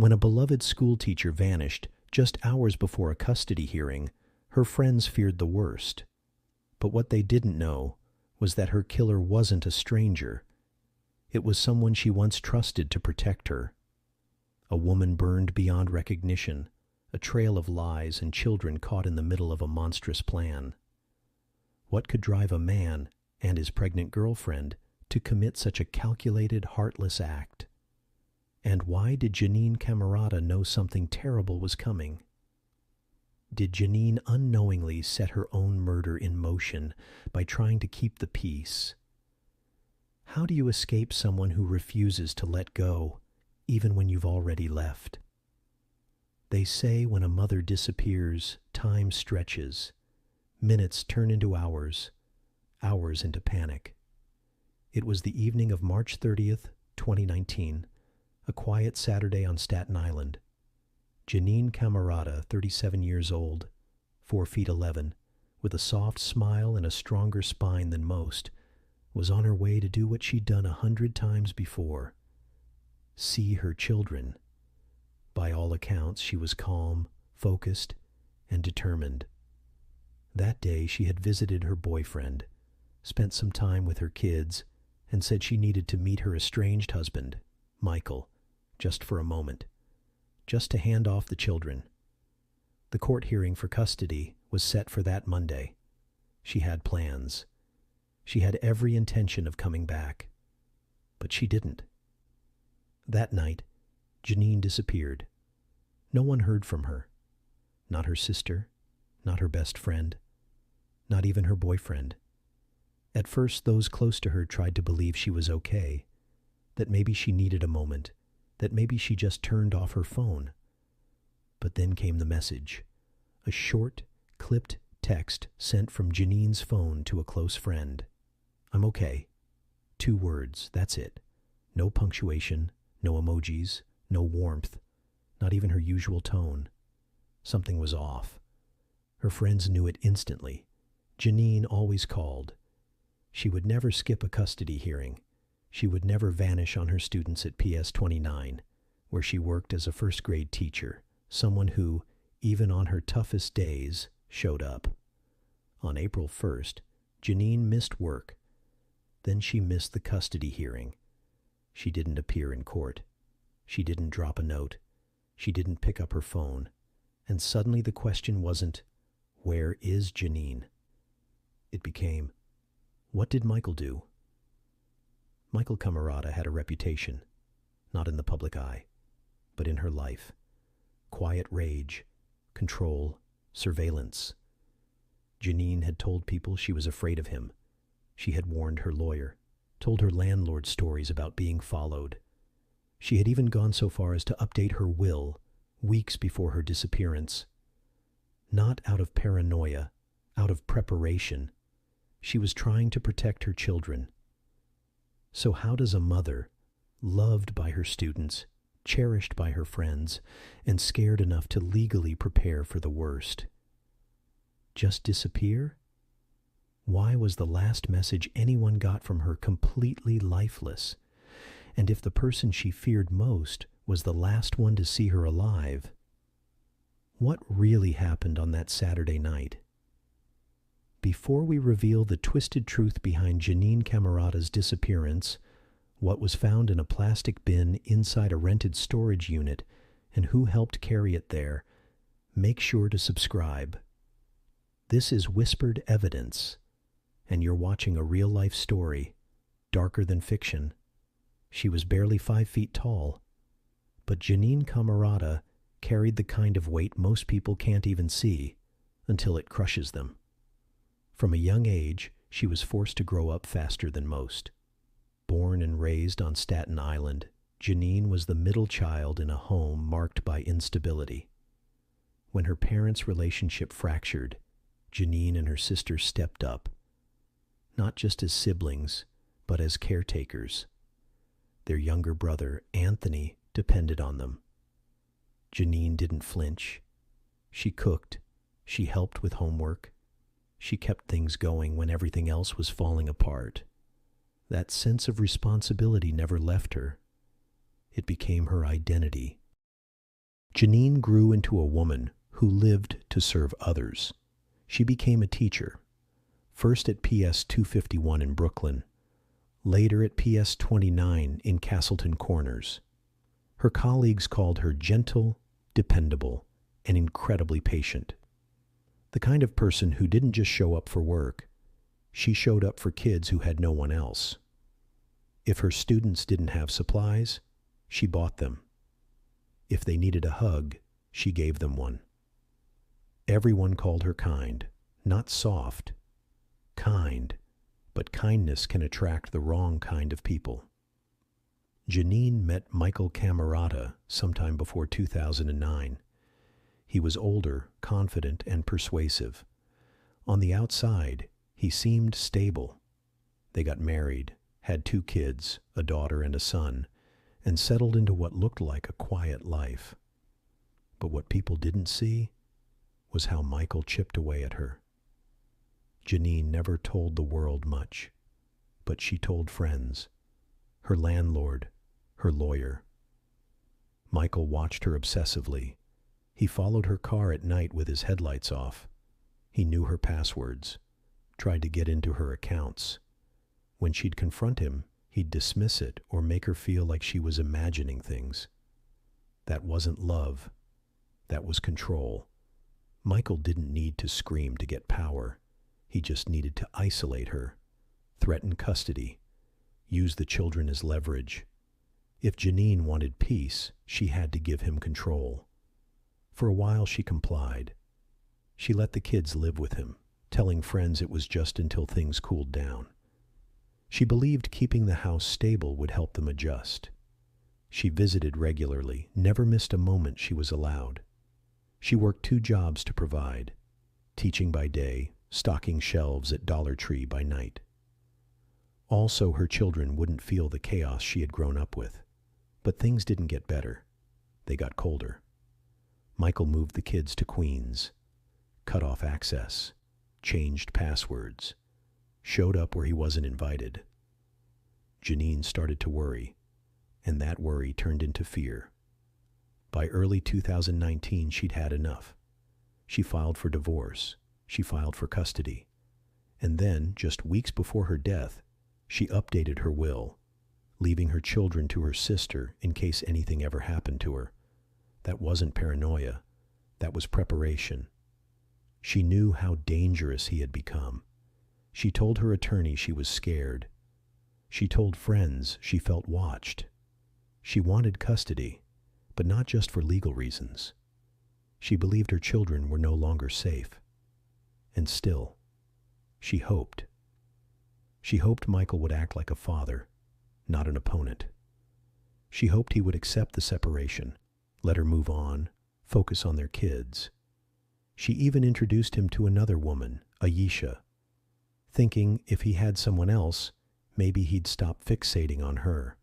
When a beloved schoolteacher vanished just hours before a custody hearing, her friends feared the worst. But what they didn't know was that her killer wasn't a stranger. It was someone she once trusted to protect her. A woman burned beyond recognition, a trail of lies and children caught in the middle of a monstrous plan. What could drive a man and his pregnant girlfriend to commit such a calculated, heartless act? And why did Janine Camerata know something terrible was coming? Did Janine unknowingly set her own murder in motion by trying to keep the peace? How do you escape someone who refuses to let go, even when you've already left? They say when a mother disappears, time stretches. Minutes turn into hours, hours into panic. It was the evening of March 30th, 2019, a quiet Saturday on Staten Island. Janine Camerata, 37 years old, 4 feet 11, with a soft smile and a stronger spine than most, was on her way to do what she'd done 100 times before: see her children. By all accounts, she was calm, focused, and determined. That day she had visited her boyfriend, spent some time with her kids, and said she needed to meet her estranged husband, Michael, just for a moment, just to hand off the children. The court hearing for custody was set for that Monday. She had plans. She had every intention of coming back. But she didn't. That night, Janine disappeared. No one heard from her. Not her sister, not her best friend, not even her boyfriend. At first, those close to her tried to believe she was okay, that maybe she needed a moment, that maybe she just turned off her phone. But then came the message, a short, clipped text sent from Janine's phone to a close friend. "I'm okay." 2 words, that's it. No punctuation, no emojis, no warmth, not even her usual tone. Something was off. Her friends knew it instantly. Janine always called. She would never skip a custody hearing. She would never vanish on her students at PS 29, where she worked as a first-grade teacher, someone who, even on her toughest days, showed up. On April 1st, Janine missed work. Then she missed the custody hearing. She didn't appear in court. She didn't drop a note. She didn't pick up her phone. And suddenly the question wasn't, "Where is Janine?" It became, "What did Michael do?" Michael Camerata had a reputation, not in the public eye, but in her life. Quiet rage, control, surveillance. Janine had told people she was afraid of him. She had warned her lawyer, told her landlord stories about being followed. She had even gone so far as to update her will weeks before her disappearance. Not out of paranoia, out of preparation. She was trying to protect her children. So how does a mother, loved by her students, cherished by her friends, and scared enough to legally prepare for the worst, just disappear? Why was the last message anyone got from her completely lifeless? And if the person she feared most was the last one to see her alive, what really happened on that Saturday night? Before we reveal the twisted truth behind Janine Camerata's disappearance, what was found in a plastic bin inside a rented storage unit, and who helped carry it there, make sure to subscribe. This is Whispered Evidence, and you're watching a real-life story, darker than fiction. She was barely 5 feet tall, but Janine Camerata carried the kind of weight most people can't even see until it crushes them. From a young age, she was forced to grow up faster than most. Born and raised on Staten Island, Janine was the middle child in a home marked by instability. When her parents' relationship fractured, Janine and her sister stepped up, not just as siblings, but as caretakers. Their younger brother, Anthony, depended on them. Janine didn't flinch. She cooked. She helped with homework. She kept things going when everything else was falling apart. That sense of responsibility never left her. It became her identity. Janine grew into a woman who lived to serve others. She became a teacher, first at PS 251 in Brooklyn, later at PS 29 in Castleton Corners. Her colleagues called her gentle, dependable, and incredibly patient. The kind of person who didn't just show up for work, she showed up for kids who had no one else. If her students didn't have supplies, she bought them. If they needed a hug, she gave them one. Everyone called her kind, not soft. Kind, but kindness can attract the wrong kind of people. Janine met Michael Camerata sometime before 2009. He was older, confident, and persuasive. On the outside, he seemed stable. They got married, had 2 kids, a daughter and a son, and settled into what looked like a quiet life. But what people didn't see was how Michael chipped away at her. Janine never told the world much, but she told friends, her landlord, her lawyer. Michael watched her obsessively. He followed her car at night with his headlights off. He knew her passwords, tried to get into her accounts. When she'd confront him, he'd dismiss it or make her feel like she was imagining things. That wasn't love. That was control. Michael didn't need to scream to get power. He just needed to isolate her, threaten custody, use the children as leverage. If Janine wanted peace, she had to give him control. For a while she complied. She let the kids live with him, telling friends it was just until things cooled down. She believed keeping the house stable would help them adjust. She visited regularly, never missed a moment she was allowed. She worked 2 jobs to provide, teaching by day, stocking shelves at Dollar Tree by night. Also, her children wouldn't feel the chaos she had grown up with. But things didn't get better. They got colder. Michael moved the kids to Queens, cut off access, changed passwords, showed up where he wasn't invited. Janine started to worry, and that worry turned into fear. By early 2019, she'd had enough. She filed for divorce. She filed for custody. And then, just weeks before her death, she updated her will, leaving her children to her sister in case anything ever happened to her. That wasn't paranoia. That was preparation. She knew how dangerous he had become. She told her attorney she was scared. She told friends she felt watched. She wanted custody, but not just for legal reasons. She believed her children were no longer safe. And still, she hoped. She hoped Michael would act like a father, not an opponent. She hoped he would accept the separation, let her move on, focus on their kids. She even introduced him to another woman, Ayesha, thinking if he had someone else, maybe he'd stop fixating on her.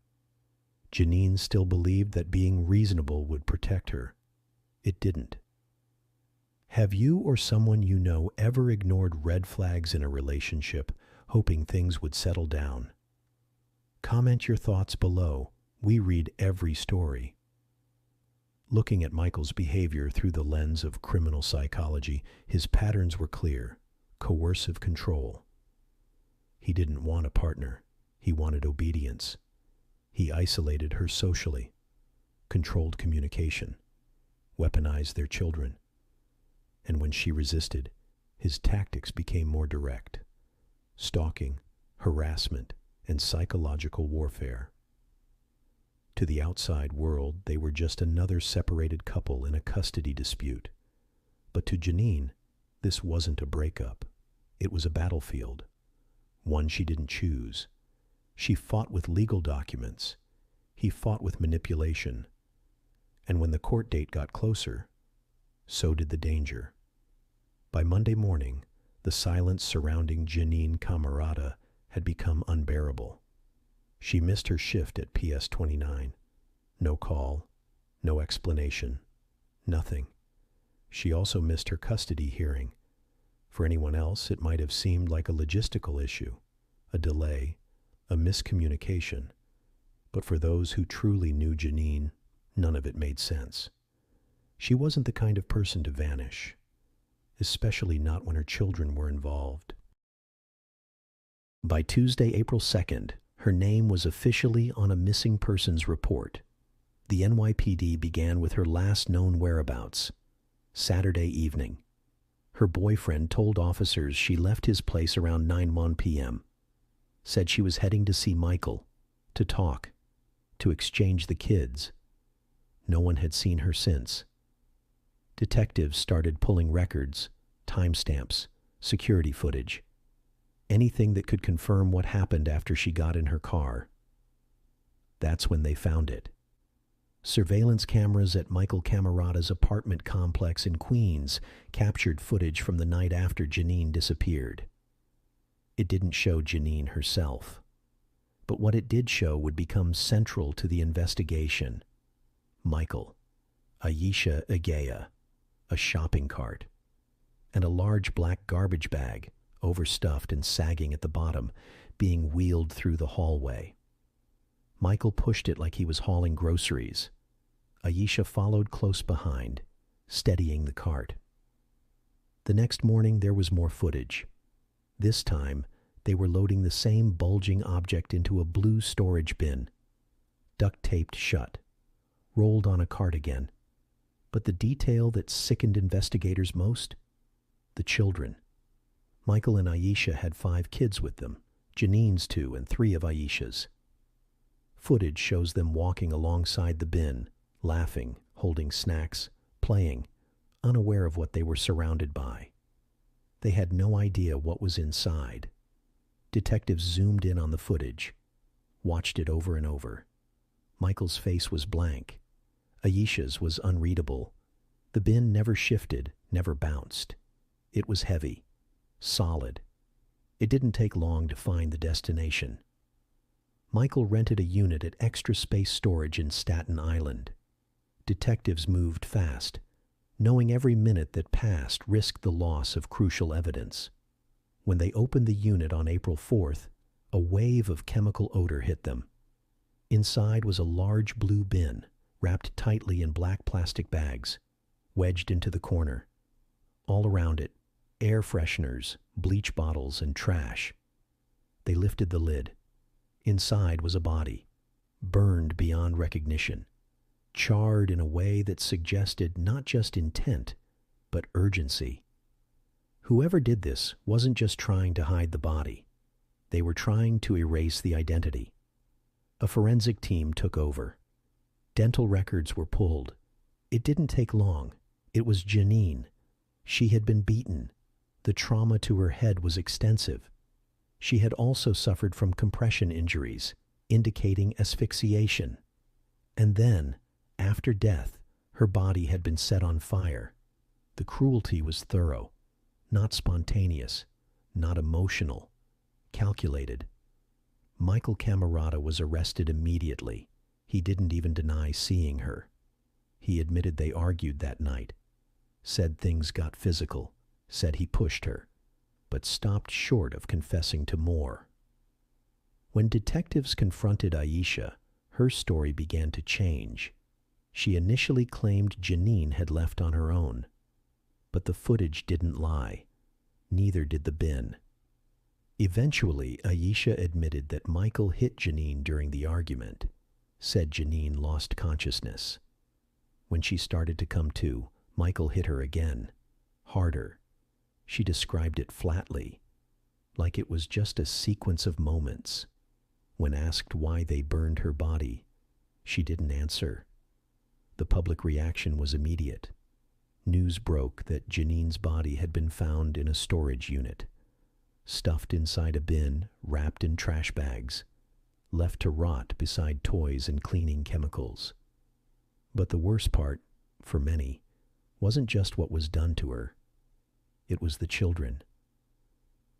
Janine still believed that being reasonable would protect her. It didn't. Have you or someone you know ever ignored red flags in a relationship, hoping things would settle down? Comment your thoughts below. We read every story. Looking at Michael's behavior through the lens of criminal psychology, his patterns were clear: coercive control. He didn't want a partner. He wanted obedience. He isolated her socially, controlled communication, weaponized their children. And when she resisted, his tactics became more direct: stalking, harassment, and psychological warfare. To the outside world, they were just another separated couple in a custody dispute. But to Janine, this wasn't a breakup. It was a battlefield, one she didn't choose. She fought with legal documents. He fought with manipulation. And when the court date got closer, so did the danger. By Monday morning, the silence surrounding Janine Camerata had become unbearable. She missed her shift at PS 29. No call, no explanation, nothing. She also missed her custody hearing. For anyone else, it might have seemed like a logistical issue, a delay, a miscommunication. But for those who truly knew Janine, none of it made sense. She wasn't the kind of person to vanish, especially not when her children were involved. By Tuesday, April 2nd, her name was officially on a missing persons report. The NYPD began with her last known whereabouts, Saturday evening. Her boyfriend told officers she left his place around 9:01 p.m., said she was heading to see Michael, to talk, to exchange the kids. No one had seen her since. Detectives started pulling records, timestamps, security footage, anything that could confirm what happened after she got in her car. That's when they found it. Surveillance cameras at Michael Camerata's apartment complex in Queens captured footage from the night after Janine disappeared. It didn't show Janine herself, but what it did show would become central to the investigation. Michael, Aisha Agaya, a shopping cart, and a large black garbage bag, overstuffed and sagging at the bottom, being wheeled through the hallway. Michael pushed it like he was hauling groceries. Aisha followed close behind, steadying the cart. The next morning there was more footage. This time, they were loading the same bulging object into a blue storage bin, duct-taped shut, rolled on a cart again. But the detail that sickened investigators most? The children. Michael and Aisha had 5 kids with them, Janine's 2 and 3 of Aisha's. Footage shows them walking alongside the bin, laughing, holding snacks, playing, unaware of what they were surrounded by. They had no idea what was inside. Detectives zoomed in on the footage, watched it over and over. Michael's face was blank. Aisha's was unreadable. The bin never shifted, never bounced. It was heavy, solid. It didn't take long to find the destination. Michael rented a unit at Extra Space Storage in Staten Island. Detectives moved fast, knowing every minute that passed risked the loss of crucial evidence. When they opened the unit on April 4th, a wave of chemical odor hit them. Inside was a large blue bin, wrapped tightly in black plastic bags, wedged into the corner. All around it, air fresheners, bleach bottles, and trash. They lifted the lid. Inside was a body, burned beyond recognition, charred in a way that suggested not just intent, but urgency. Whoever did this wasn't just trying to hide the body. They were trying to erase the identity. A forensic team took over. Dental records were pulled. It didn't take long. It was Janine. She had been beaten. The trauma to her head was extensive. She had also suffered from compression injuries, indicating asphyxiation. And then, after death, her body had been set on fire. The cruelty was thorough, not spontaneous, not emotional, calculated. Michael Camerata was arrested immediately. He didn't even deny seeing her. He admitted they argued that night, said things got physical, said he pushed her, but stopped short of confessing to more. When detectives confronted Aisha, her story began to change. She initially claimed Janine had left on her own, but the footage didn't lie. Neither did the bin. Eventually, Aisha admitted that Michael hit Janine during the argument, said Janine lost consciousness. When she started to come to, Michael hit her again, harder. She described it flatly, like it was just a sequence of moments. When asked why they burned her body, she didn't answer. The public reaction was immediate. News broke that Janine's body had been found in a storage unit, stuffed inside a bin, wrapped in trash bags, left to rot beside toys and cleaning chemicals. But the worst part, for many, wasn't just what was done to her. It was the children.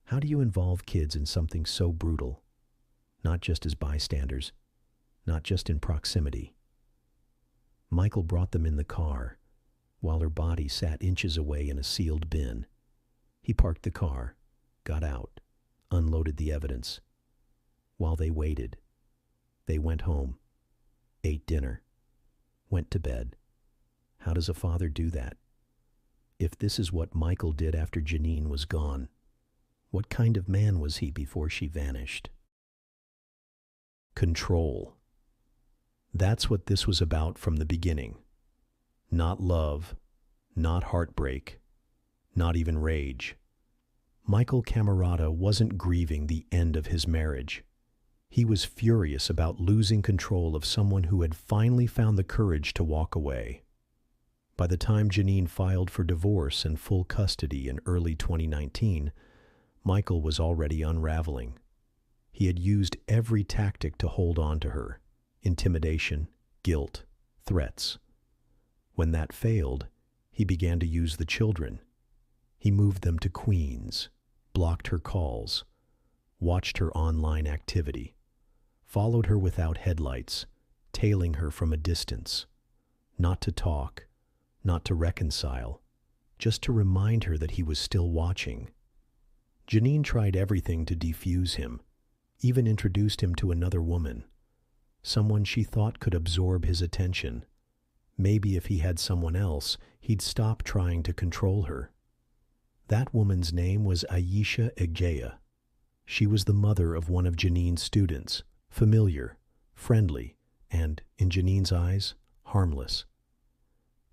How do you involve kids in something so brutal? Not just as bystanders, not just in proximity. Michael brought them in the car, while her body sat inches away in a sealed bin. He parked the car, got out, unloaded the evidence. While they waited, they went home, ate dinner, went to bed. How does a father do that? If this is what Michael did after Janine was gone, what kind of man was he before she vanished? Control. That's what this was about from the beginning. Not love, not heartbreak, not even rage. Michael Camerata wasn't grieving the end of his marriage. He was furious about losing control of someone who had finally found the courage to walk away. By the time Janine filed for divorce and full custody in early 2019, Michael was already unraveling. He had used every tactic to hold on to her: intimidation, guilt, threats. When that failed, he began to use the children. He moved them to Queens, blocked her calls, watched her online activity, followed her without headlights, tailing her from a distance, not to talk, not to reconcile, just to remind her that he was still watching. Janine tried everything to defuse him, even introduced him to another woman, someone she thought could absorb his attention. Maybe if he had someone else, he'd stop trying to control her. That woman's name was Aisha Egea. She was the mother of one of Janine's students, familiar, friendly, and, in Janine's eyes, harmless.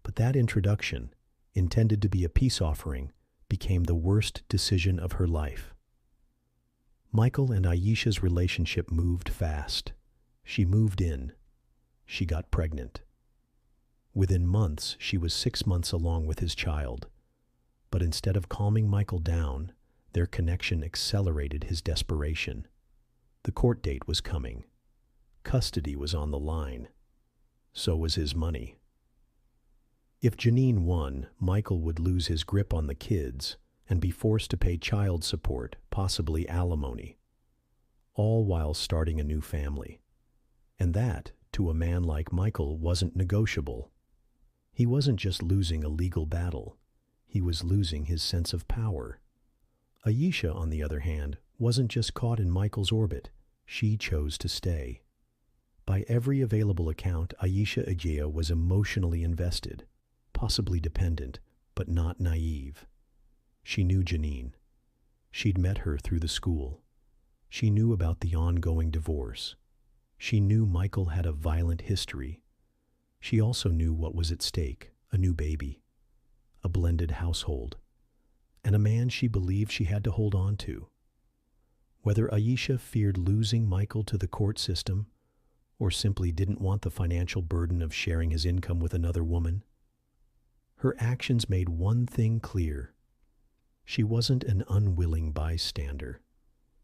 But that introduction, intended to be a peace offering, became the worst decision of her life. Michael and Aisha's relationship moved fast. She moved in. She got pregnant. Within months, she was 6 months along with his child. But instead of calming Michael down, their connection accelerated his desperation. The court date was coming. Custody was on the line. So was his money. If Janine won, Michael would lose his grip on the kids and be forced to pay child support, possibly alimony, all while starting a new family. And that, to a man like Michael, wasn't negotiable. He wasn't just losing a legal battle. He was losing his sense of power. Aisha, on the other hand, wasn't just caught in Michael's orbit. She chose to stay. By every available account, Aisha Egea was emotionally invested, possibly dependent, but not naive. She knew Janine. She'd met her through the school. She knew about the ongoing divorce. She knew Michael had a violent history. She also knew what was at stake: a new baby, a blended household, and a man she believed she had to hold on to. Whether Aisha feared losing Michael to the court system or simply didn't want the financial burden of sharing his income with another woman, her actions made one thing clear. She wasn't an unwilling bystander.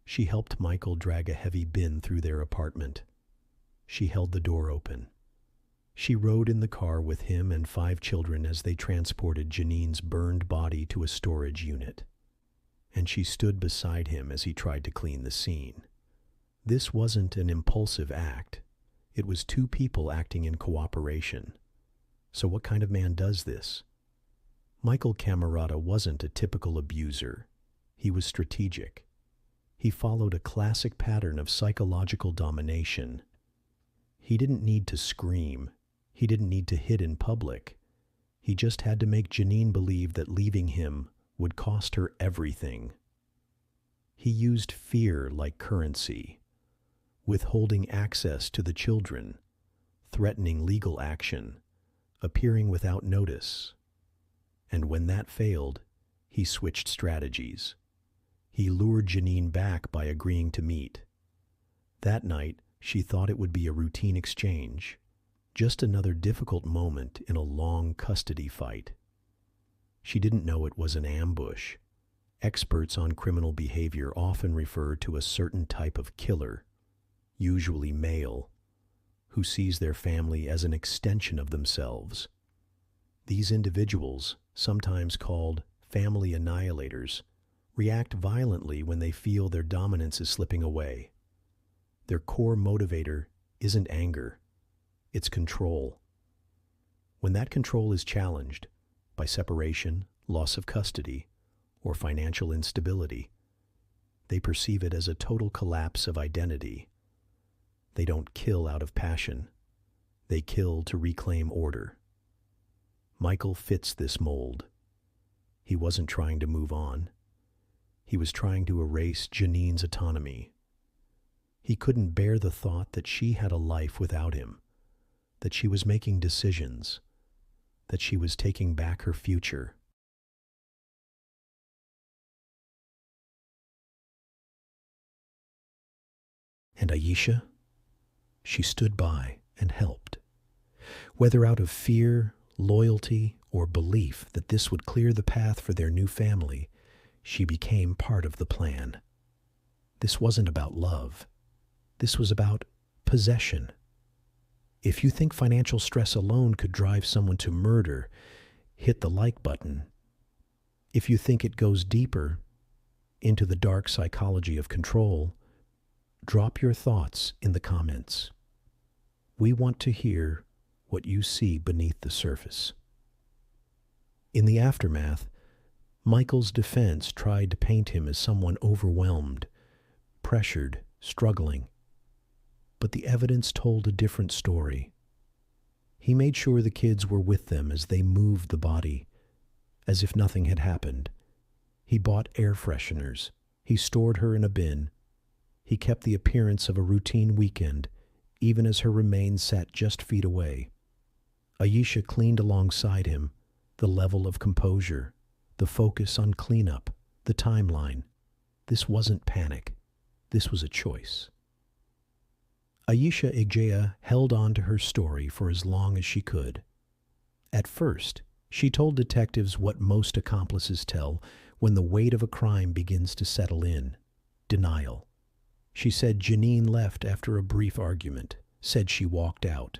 She helped Michael drag a heavy bin through their apartment. She held the door open. She rode in the car with him and 5 children as they transported Janine's burned body to a storage unit. And she stood beside him as he tried to clean the scene. This wasn't an impulsive act. It was 2 people acting in cooperation. So what kind of man does this? Michael Camerata wasn't a typical abuser. He was strategic. He followed a classic pattern of psychological domination. He didn't need to scream. He didn't need to hit in public. He just had to make Janine believe that leaving him would cost her everything. He used fear like currency, withholding access to the children, threatening legal action, appearing without notice. And when that failed, he switched strategies. He lured Janine back by agreeing to meet. That night, she thought it would be a routine exchange, just another difficult moment in a long custody fight. She didn't know it was an ambush. Experts on criminal behavior often refer to a certain type of killer, usually male, who sees their family as an extension of themselves. These individuals, sometimes called family annihilators, react violently when they feel their dominance is slipping away. Their core motivator isn't anger, it's control. When that control is challenged by separation, loss of custody, or financial instability, they perceive it as a total collapse of identity. They don't kill out of passion. They kill to reclaim order. Michael fits this mold. He wasn't trying to move on. He was trying to erase Janine's autonomy. He couldn't bear the thought that she had a life without him, that she was making decisions, that she was taking back her future. And Aisha? She stood by and helped. Whether out of fear, loyalty, or belief that this would clear the path for their new family, she became part of the plan. This wasn't about love. This was about possession. If you think financial stress alone could drive someone to murder, hit the like button. If you think it goes deeper into the dark psychology of control, drop your thoughts in the comments. We want to hear what you see beneath the surface. In the aftermath, Michael's defense tried to paint him as someone overwhelmed, pressured, struggling. But the evidence told a different story. He made sure the kids were with them as they moved the body, as if nothing had happened. He bought air fresheners. He stored her in a bin. He kept the appearance of a routine weekend, even as her remains sat just feet away. Aisha cleaned alongside him, the level of composure, the focus on cleanup, the timeline. This wasn't panic. This was a choice. Aisha Ijaya held on to her story for as long as she could. At first, she told detectives what most accomplices tell when the weight of a crime begins to settle in: denial. She said Janine left after a brief argument, said she walked out,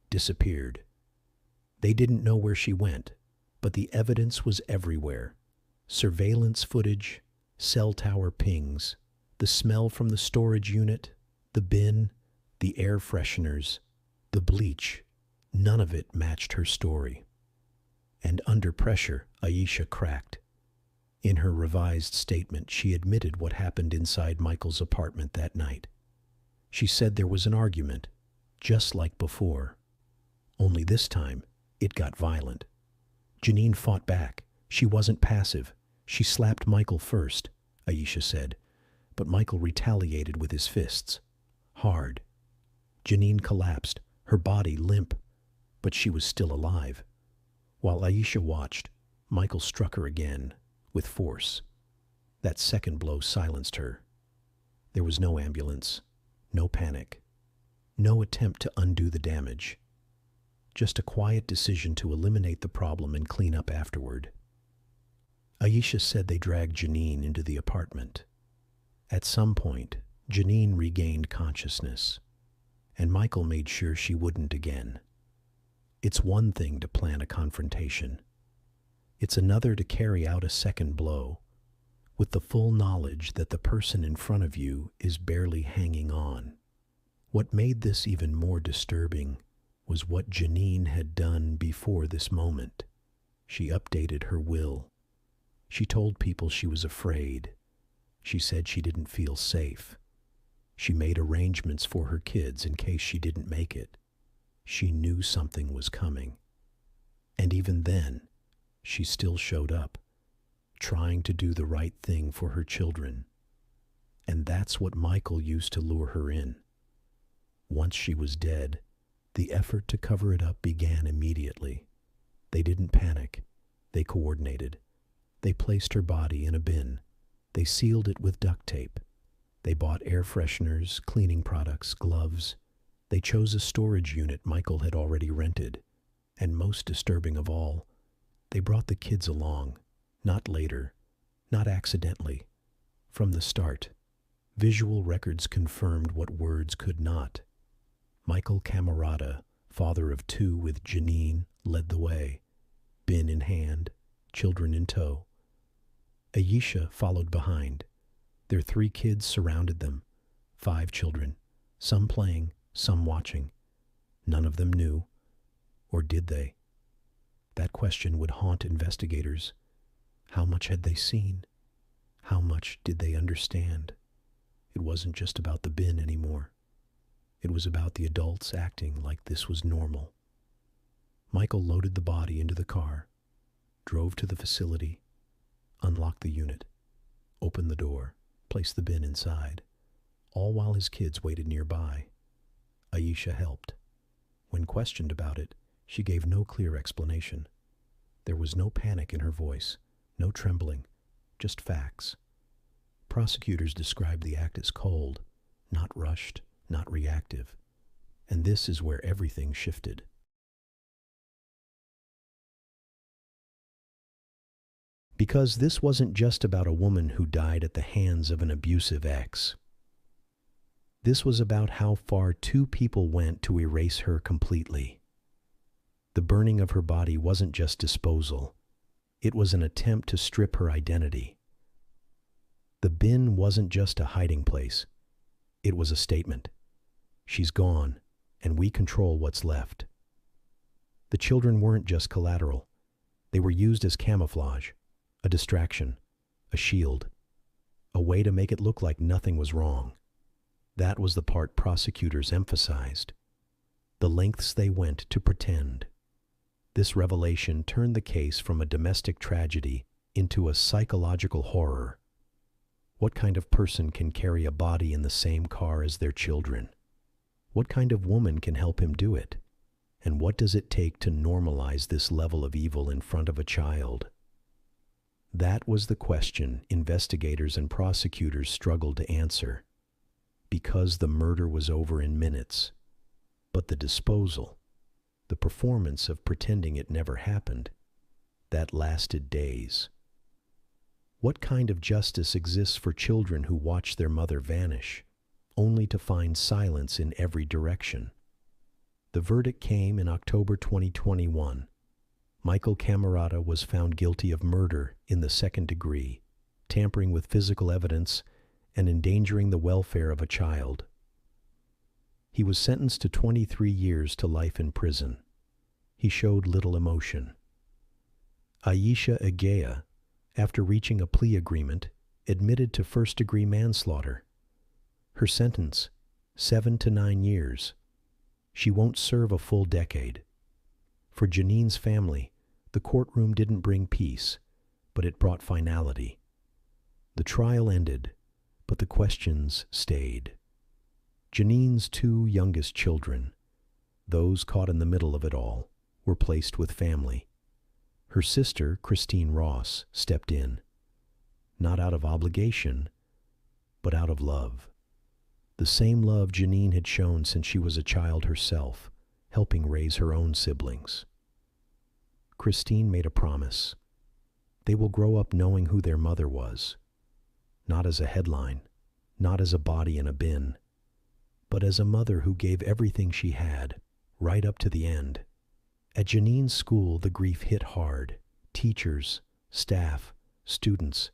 disappeared. They didn't know where she went, but the evidence was everywhere. Surveillance footage, cell tower pings, the smell from the storage unit, the bin, the air fresheners, the bleach. None of it matched her story. And under pressure, Aisha cracked. In her revised statement, she admitted what happened inside Michael's apartment that night. She said there was an argument, just like before. Only this time, it got violent. Janine fought back. She wasn't passive. She slapped Michael first, Aisha said, but Michael retaliated with his fists. Hard. Janine collapsed, her body limp, but she was still alive. While Aisha watched, Michael struck her again, with force. That second blow silenced her. There was no ambulance, no panic, no attempt to undo the damage. Just a quiet decision to eliminate the problem and clean up afterward. Aisha said they dragged Janine into the apartment. At some point, Janine regained consciousness, and Michael made sure she wouldn't again. It's one thing to plan a confrontation. It's another to carry out a second blow, with the full knowledge that the person in front of you is barely hanging on. What made this even more disturbing was what Janine had done before this moment. She updated her will. She told people she was afraid. She said she didn't feel safe. She made arrangements for her kids in case she didn't make it. She knew something was coming. And even then, she still showed up, trying to do the right thing for her children. And that's what Michael used to lure her in. Once she was dead, the effort to cover it up began immediately. They didn't panic. They coordinated. They placed her body in a bin. They sealed it with duct tape. They bought air fresheners, cleaning products, gloves. They chose a storage unit Michael had already rented. And most disturbing of all, they brought the kids along, not later, not accidentally. From the start, visual records confirmed what words could not. Michael Camerata, father of two with Janine, led the way, bin in hand, children in tow. Aisha followed behind. Their 3 kids surrounded them, 5 children, some playing, some watching. None of them knew, or did they? That question would haunt investigators. How much had they seen? How much did they understand? It wasn't just about the bin anymore. It was about the adults acting like this was normal. Michael loaded the body into the car, drove to the facility, unlocked the unit, opened the door, placed the bin inside, all while his kids waited nearby. Aisha helped. When questioned about it, she gave no clear explanation. There was no panic in her voice, no trembling, just facts. Prosecutors described the act as cold, not rushed, not reactive. And this is where everything shifted. Because this wasn't just about a woman who died at the hands of an abusive ex. This was about how far two people went to erase her completely. The burning of her body wasn't just disposal. It was an attempt to strip her identity. The bin wasn't just a hiding place. It was a statement. She's gone, and we control what's left. The children weren't just collateral. They were used as camouflage, a distraction, a shield, a way to make it look like nothing was wrong. That was the part prosecutors emphasized, the lengths they went to pretend. This revelation turned the case from a domestic tragedy into a psychological horror. What kind of person can carry a body in the same car as their children? What kind of woman can help him do it? And what does it take to normalize this level of evil in front of a child? That was the question investigators and prosecutors struggled to answer. Because the murder was over in minutes. But the disposal, the performance of pretending it never happened, that lasted days. What kind of justice exists for children who watch their mother vanish, only to find silence in every direction? The verdict came in October 2021. Michael Camerata was found guilty of murder in the second degree, tampering with physical evidence, and endangering the welfare of a child. He was sentenced to 23 years to life in prison. He showed little emotion. Aisha Egea, after reaching a plea agreement, admitted to first-degree manslaughter. Her sentence, 7 to 9 years. She won't serve a full decade. For Janine's family, the courtroom didn't bring peace, but it brought finality. The trial ended, but the questions stayed. Janine's two youngest children, those caught in the middle of it all, were placed with family. Her sister, Christine Ross, stepped in, not out of obligation, but out of love. The same love Janine had shown since she was a child herself, helping raise her own siblings. Christine made a promise. They will grow up knowing who their mother was, not as a headline, not as a body in a bin, but as a mother who gave everything she had, right up to the end. At Janine's school, the grief hit hard. Teachers, staff, students.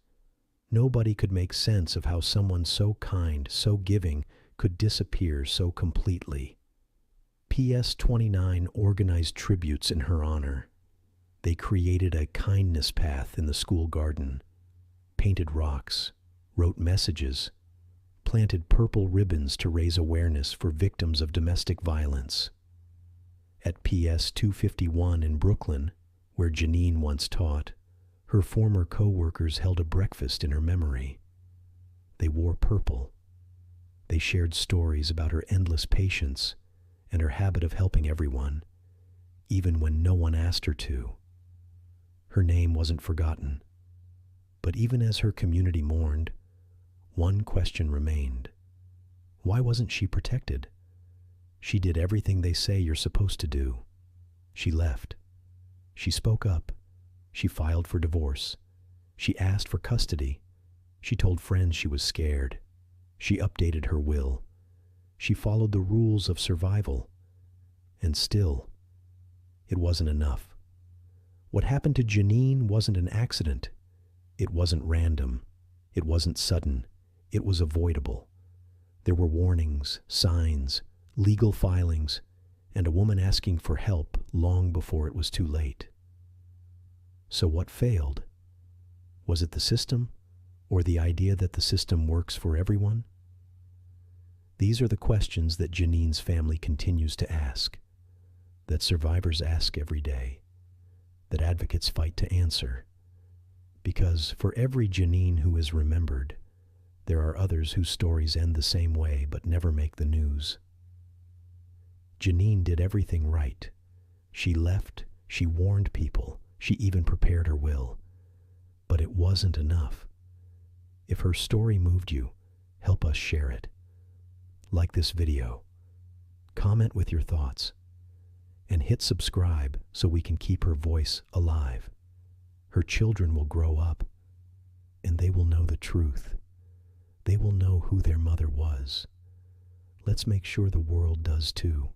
Nobody could make sense of how someone so kind, so giving, could disappear so completely. PS 29 organized tributes in her honor. They created a kindness path in the school garden, painted rocks, wrote messages, planted purple ribbons to raise awareness for victims of domestic violence. At PS 251 in Brooklyn, where Janine once taught, her former co-workers held a breakfast in her memory. They wore purple. They shared stories about her endless patience and her habit of helping everyone, even when no one asked her to. Her name wasn't forgotten. But even as her community mourned, one question remained. Why wasn't she protected? She did everything they say you're supposed to do. She left. She spoke up. She filed for divorce. She asked for custody. She told friends she was scared. She updated her will. She followed the rules of survival. And still, it wasn't enough. What happened to Janine wasn't an accident. It wasn't random. It wasn't sudden. It was avoidable. There were warnings, signs, legal filings, and a woman asking for help long before it was too late. So what failed? Was it the system, or the idea that the system works for everyone? These are the questions that Janine's family continues to ask. that survivors ask every day, that advocates fight to answer. Because for every Janine who is remembered, there are others whose stories end the same way but never make the news. Janine did everything right. She left, she warned people, she even prepared her will. But it wasn't enough. If her story moved you, help us share it. Like this video, comment with your thoughts, and hit subscribe so we can keep her voice alive. Her children will grow up, and they will know the truth. They will know who their mother was. Let's make sure the world does too.